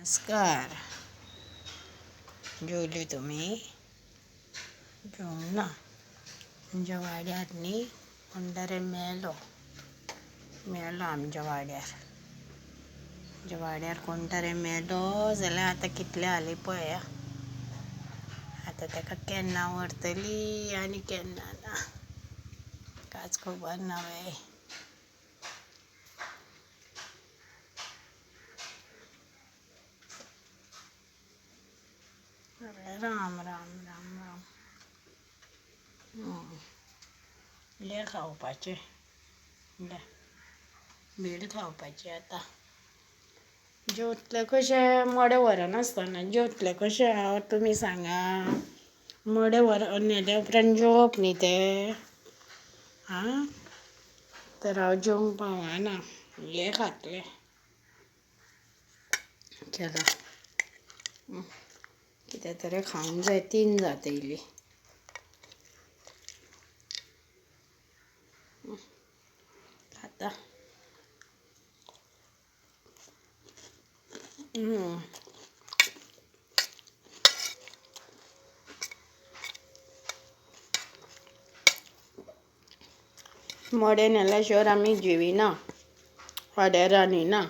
नमस्कार. जेवले तुम्ही? जेवून ना आमच्या वाड्यार न्ही कोणतरी मेलो आमच्या वाड्यार कोणतरी मेलो जाल्यार आतां कितले जाले पळया. आतां ताका केन्ना व्हरतली आनी केन्ना ना कांयच खबर ना बाये. राम राम राम राम. ले खावपाचें ले भेल खावपाची आतां. जेवतले कशें मोडे व्हरनासतना जेवतले कशें हांव तुमी सांगा. मोडे व्हेल्या उपरांत जेवप न्ही तें आं. तर हांव जेवंक पावना हें खातलें केला कितें तरी खावंक जाय. 3 जाता येयली खाता. मोडे नेल्या शिवाय आमी जेविना वाड्यार रांदिना.